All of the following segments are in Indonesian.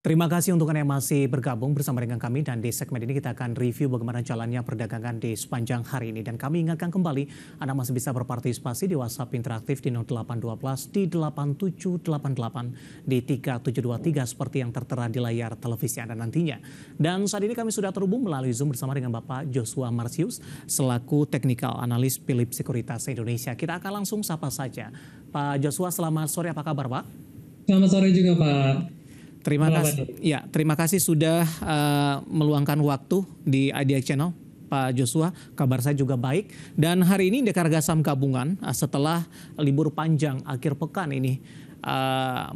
Terima kasih untuk Anda yang masih bergabung bersama dengan kami dan di segmen ini kita akan review bagaimana jalannya perdagangan di sepanjang hari ini. Dan kami ingatkan kembali Anda masih bisa berpartisipasi di WhatsApp interaktif di 0812 di 8788 di 3723 seperti yang tertera di layar televisi Anda nantinya. Dan saat ini kami sudah terhubung melalui Zoom bersama dengan Bapak Joshua Marsius selaku Technical Analyst Philips Sekuritas Indonesia. Kita akan langsung sapa saja. Pak Joshua, selamat sore, apa kabar Pak? Selamat sore juga Pak. Terima kasih sudah meluangkan waktu di IDX Channel, Pak Joshua. Kabar saya juga baik. Dan hari ini indeks harga saham gabungan setelah libur panjang akhir pekan ini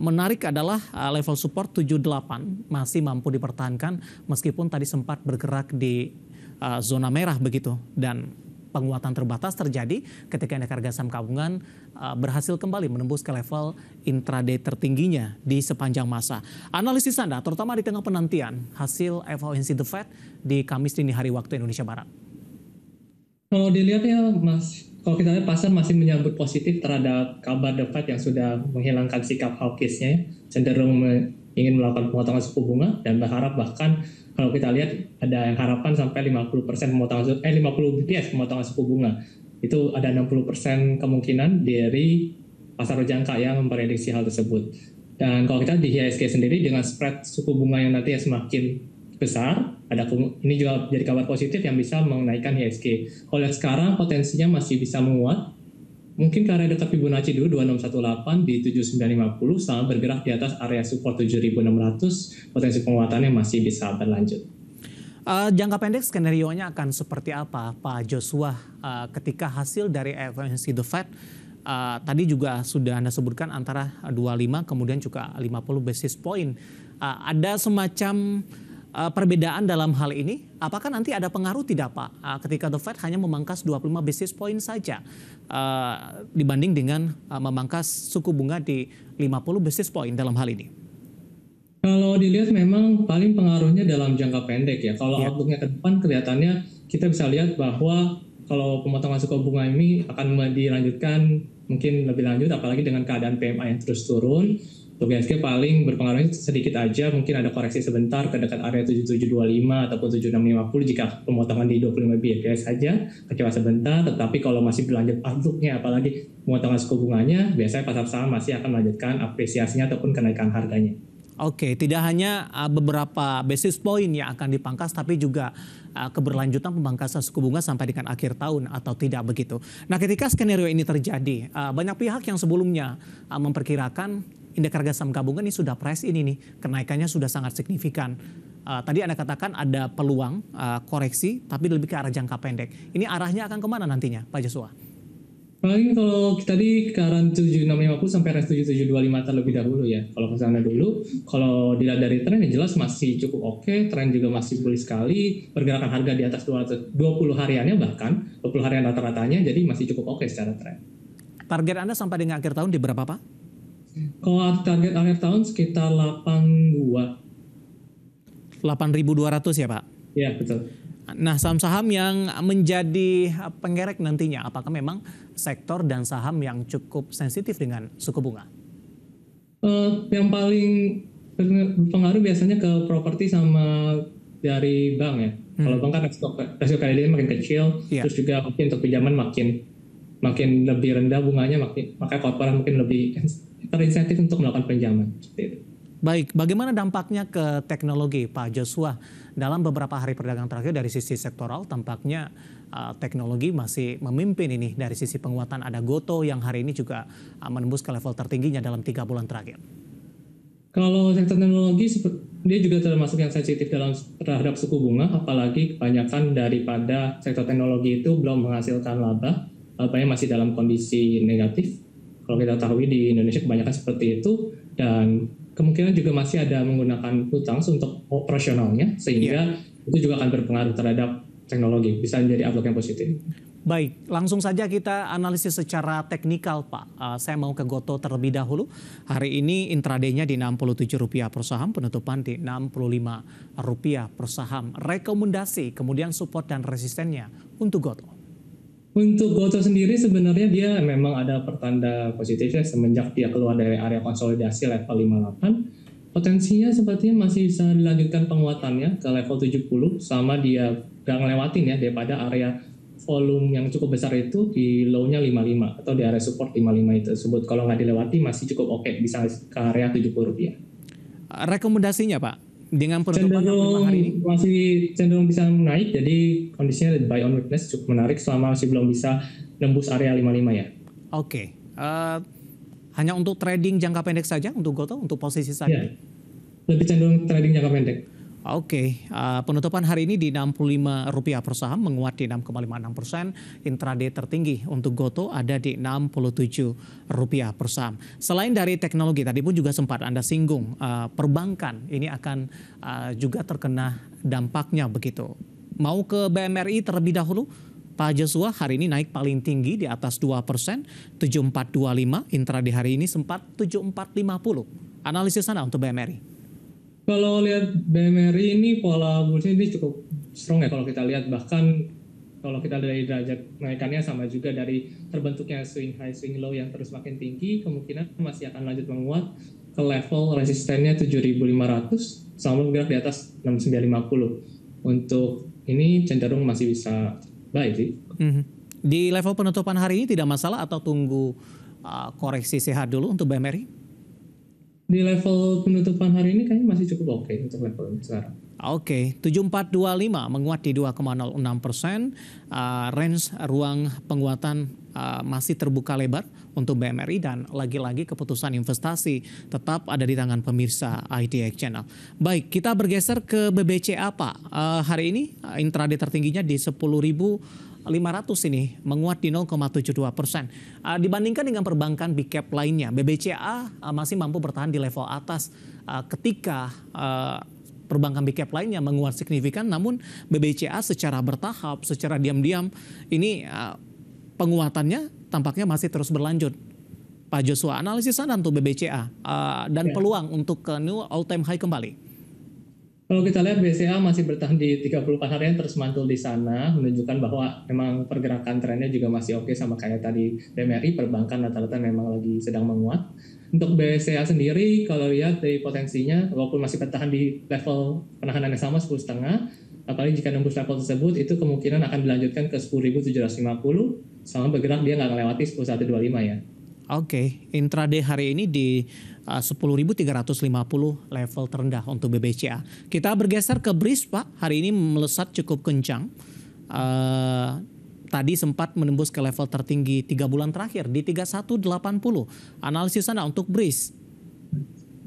menarik adalah level support 78 masih mampu dipertahankan meskipun tadi sempat bergerak di zona merah begitu, dan penguatan terbatas terjadi ketika indeks harga saham gabungan berhasil kembali menembus ke level intraday tertingginya di sepanjang masa. Analisis Anda terutama di tengah penantian hasil FOMC The Fed di Kamis dini hari waktu Indonesia Barat. Kalau dilihat ya kalau kita lihat pasar masih menyambut positif terhadap kabar The Fed yang sudah menghilangkan sikap hawkish-nya, cenderung ingin melakukan pemotongan suku bunga dan berharap bahkan kalau kita lihat ada yang harapan sampai 50% pemotongan 50 BPS pemotongan suku bunga. Itu ada 60% kemungkinan dari pasar jangka yang memprediksi hal tersebut. Dan kalau kita di IHSG sendiri dengan spread suku bunga yang nanti semakin besar, ini juga jadi kabar positif yang bisa menaikkan IHSG. Kalau lihat sekarang potensinya masih bisa menguat. Mungkin ke area dekat Fibonacci dulu 2618 di 7950 sama bergerak di atas area support 7600, potensi penguatannya masih bisa berlanjut. Jangka pendek skenario-nya akan seperti apa Pak Joshua ketika hasil dari FOMC The Fed tadi juga sudah Anda sebutkan antara 25 kemudian juga 50 basis point. Ada semacam perbedaan dalam hal ini, apakah nanti ada pengaruh tidak Pak ketika The Fed hanya memangkas 25 basis point saja dibanding dengan memangkas suku bunga di 50 basis point dalam hal ini? Kalau dilihat memang paling pengaruhnya dalam jangka pendek ya. Kalau outlook-nya ke depan kelihatannya kita bisa lihat bahwa kalau pemotongan suku bunga ini akan dilanjutkan mungkin lebih lanjut apalagi dengan keadaan PMI yang terus turun. Untuk IHSG paling berpengaruhnya sedikit aja, mungkin ada koreksi sebentar ke dekat area 7725 ataupun 7650 jika pemotongan di 25 BPS saja, kecewa sebentar, tetapi kalau masih berlanjut outlook-nya apalagi pemotongan suku bunganya, biasanya pasar saham masih akan melanjutkan apresiasinya ataupun kenaikan harganya. Oke, tidak hanya beberapa basis point yang akan dipangkas, tapi juga keberlanjutan pemangkasan suku bunga sampai dengan akhir tahun atau tidak begitu. Nah, ketika skenario ini terjadi, banyak pihak yang sebelumnya memperkirakan indeks harga saham gabungan ini sudah price ini nih, kenaikannya sudah sangat signifikan. Tadi Anda katakan ada peluang koreksi, tapi lebih ke arah jangka pendek. Ini arahnya akan kemana nantinya, Pak Joshua? Paling kalau tadi ke arah 7650 sampai arah 7725 terlebih dahulu ya. Kalau ke sana dulu, kalau dilihat dari tren yang jelas masih cukup oke, tren juga masih bullish sekali, pergerakan harga di atas 220 hariannya bahkan, 20 harian rata-ratanya, jadi masih cukup oke secara tren. Target Anda sampai dengan akhir tahun di berapa Pak? Kalau target akhir tahun sekitar 82. 8.200 ya Pak? Iya betul. Nah, saham-saham yang menjadi penggerek nantinya, apakah memang sektor dan saham yang cukup sensitif dengan suku bunga? Yang paling berpengaruh biasanya ke properti sama dari bank ya. Kalau bank kan resiko kreditnya makin kecil, terus juga mungkin untuk pinjaman makin lebih rendah bunganya, maka korporat mungkin lebih terinsentif untuk melakukan pinjaman. Seperti itu. Baik, bagaimana dampaknya ke teknologi Pak Joshua? Dalam beberapa hari perdagangan terakhir dari sisi sektoral, tampaknya teknologi masih memimpin ini dari sisi penguatan. Ada Goto yang hari ini juga menembus ke level tertingginya dalam 3 bulan terakhir. Kalau sektor teknologi, dia juga termasuk yang sensitif terhadap suku bunga, apalagi kebanyakan daripada sektor teknologi itu belum menghasilkan laba, labanya masih dalam kondisi negatif. Kalau kita tahu di Indonesia kebanyakan seperti itu, dan kemungkinan juga masih ada menggunakan hutang untuk operasionalnya, sehingga itu juga akan berpengaruh terhadap teknologi, bisa menjadi outlook yang positif. Baik, langsung saja kita analisis secara teknikal Pak. Saya mau ke Goto terlebih dahulu. Hari ini intraday-nya di Rp67 per saham, penutupan di Rp65 per saham. Rekomendasi, kemudian support dan resistennya untuk Goto. Untuk Goto sendiri sebenarnya dia memang ada pertanda positifnya semenjak dia keluar dari area konsolidasi level 58. Potensinya sepertinya masih bisa dilanjutkan penguatannya ke level 70 sama dia gak ngelewatin ya daripada area volume yang cukup besar itu di low-nya 55 atau di area support 55 itu tersebut. Kalau nggak dilewati masih cukup oke, bisa ke area 70 rupiah. Rekomendasinya Pak, dengan penutupan 65 hari ini? Masih cenderung bisa naik, jadi kondisinya buy on weakness cukup menarik selama masih belum bisa nembus area 55 ya. Oke. Hanya untuk trading jangka pendek saja untuk Gotoh, untuk posisi saat Ya, ini? lebih cenderung trading jangka pendek. Oke, penutupan hari ini di Rp65 per saham, menguat di 6,56%. Intraday tertinggi untuk Gotoh ada di Rp67 per saham. Selain dari teknologi, tadi pun juga sempat Anda singgung, perbankan ini akan juga terkena dampaknya begitu. Mau ke BMRI terlebih dahulu, Pak Joshua, hari ini naik paling tinggi di atas 2%, 7425, intraday hari ini sempat 7450. Analisis Anda untuk BMRI? Kalau lihat BMRI ini pola bullish ini cukup strong ya kalau kita lihat, bahkan kalau kita dari derajat naikannya sama juga dari terbentuknya swing high swing low yang terus makin tinggi, kemungkinan masih akan lanjut menguat ke level resistennya 7.500 sama bergerak di atas 6.950. Untuk ini cenderung masih bisa baik sih. Di level penutupan hari ini tidak masalah atau tunggu koreksi sehat dulu untuk BMRI? Di level penutupan hari ini kayaknya masih cukup oke untuk level sekarang. Oke, 7425 menguat di 2,06%. Range ruang penguatan masih terbuka lebar untuk BMRI dan lagi-lagi keputusan investasi tetap ada di tangan pemirsa IDX Channel. Baik, kita bergeser ke BBCA Pak. Hari ini intraday tertingginya di 10.500 ini, menguat di 0,72%. Dibandingkan dengan perbankan big cap lainnya, BBCA masih mampu bertahan di level atas ketika perbankan big cap lainnya menguat signifikan, namun BBCA secara bertahap, secara diam-diam ini penguatannya tampaknya masih terus berlanjut. Pak Joshua, analisis Anda untuk BBCA dan peluang untuk ke new all time high kembali? Kalau kita lihat BCA masih bertahan di 34 harian terus mantul di sana, menunjukkan bahwa memang pergerakan trennya juga masih oke, sama kayak tadi BMRI, perbankan rata-rata memang lagi sedang menguat. Untuk BCA sendiri, kalau lihat dari potensinya, walaupun masih bertahan di level penahanan yang sama 10,5, apalagi jika nembus level tersebut, itu kemungkinan akan dilanjutkan ke 10.750, sama bergerak dia nggak melewati 1125 ya. Oke, intraday hari ini di 10.350 level terendah untuk BBCA. Kita bergeser ke BRIS Pak, hari ini melesat cukup kencang. Tadi sempat menembus ke level tertinggi 3 bulan terakhir di 3180. Analisis Anda untuk BRIS?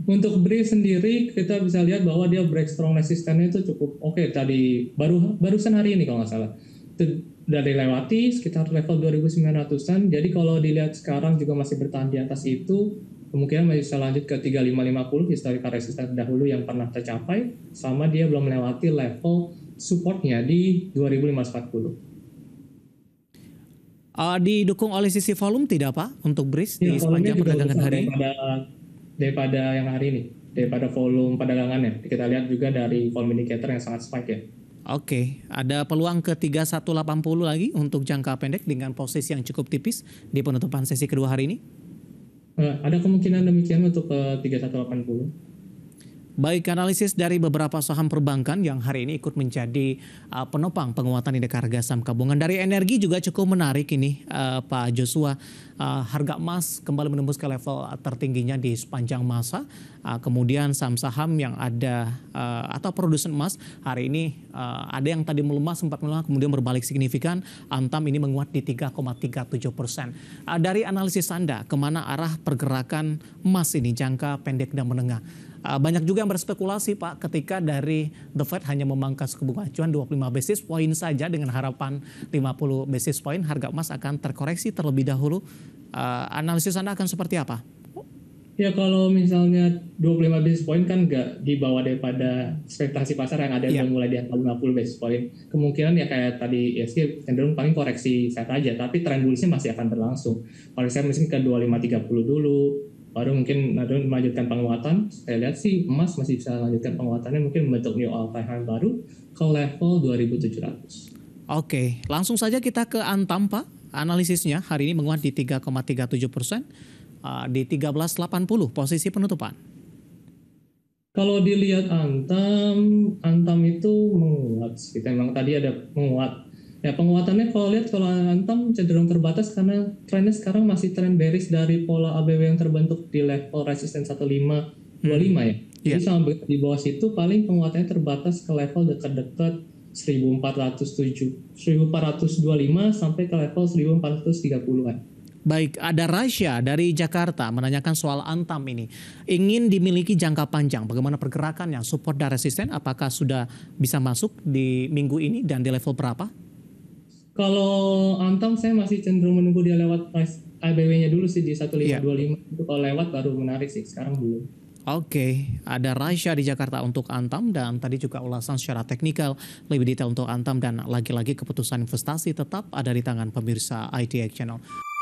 Untuk BRIS sendiri kita bisa lihat bahwa dia break strong resistennya itu cukup oke. Tadi barusan hari ini kalau nggak salah. Itu udah dilewati sekitar level 2.900-an. Jadi kalau dilihat sekarang juga masih bertahan di atas itu, kemungkinan masih bisa lanjut ke 3550 historical resistance dahulu yang pernah tercapai, sama dia belum melewati level supportnya di 2540. Didukung oleh sisi volume tidak Pak untuk BRIS di sepanjang perdagangan hari ini? Daripada yang hari ini, daripada volume perdagangannya. Kita lihat juga dari volume indicator yang sangat spike ya. Oke, ada peluang ke 3180 lagi untuk jangka pendek dengan posisi yang cukup tipis di penutupan sesi kedua hari ini? Ada kemungkinan demikian untuk ke 3180. Baik, analisis dari beberapa saham perbankan yang hari ini ikut menjadi penopang penguatan indeks harga saham gabungan. Dari energi juga cukup menarik ini Pak Joshua. Harga emas kembali menembus ke level tertingginya di sepanjang masa. Kemudian saham-saham yang ada atau produsen emas hari ini ada yang tadi melemah, sempat melemah kemudian berbalik signifikan. Antam ini menguat di 3,37%. Dari analisis Anda, kemana arah pergerakan emas ini jangka pendek dan menengah? Banyak juga yang berspekulasi Pak ketika dari The Fed hanya memangkas suku bunga acuan 25 basis point saja dengan harapan 50 basis point harga emas akan terkoreksi terlebih dahulu. Analisis Anda akan seperti apa? Ya kalau misalnya 25 basis point kan nggak di bawah daripada ekspektasi pasar yang ada yang mulai di atas 50 basis point. Kemungkinan ya kayak tadi ISG cenderung paling koreksi set aja, tapi tren bullishnya masih akan berlangsung. Kalau saya mungkin ke 2530 dulu, baru mungkin melanjutkan penguatan. Saya lihat sih emas masih bisa lanjutkan penguatannya, mungkin membentuk new all time high baru ke level 2700. Oke, langsung saja kita ke Antam Pak. Analisisnya hari ini menguat di 3,37%, di 1380 posisi penutupan. Kalau dilihat Antam, Antam itu menguat. Kita memang tadi ada menguat. Ya penguatannya kalau Antam cenderung terbatas karena trennya sekarang masih tren bearish dari pola ABW yang terbentuk di level resisten 1525 ya. Jadi sama di bawah situ paling penguatannya terbatas ke level dekat-dekat 1425 sampai ke level 1430-an. Baik, ada Rasya dari Jakarta menanyakan soal Antam ini. Ingin dimiliki jangka panjang, bagaimana pergerakannya, support dan resisten, apakah sudah bisa masuk di minggu ini dan di level berapa? Kalau Antam saya masih cenderung menunggu dia lewat price ABW-nya dulu sih di 1525. Itu kalau lewat baru menarik sih, sekarang belum. Oke, ada Rasya di Jakarta untuk Antam dan tadi juga ulasan secara teknikal lebih detail untuk Antam dan lagi-lagi keputusan investasi tetap ada di tangan pemirsa IDX Channel.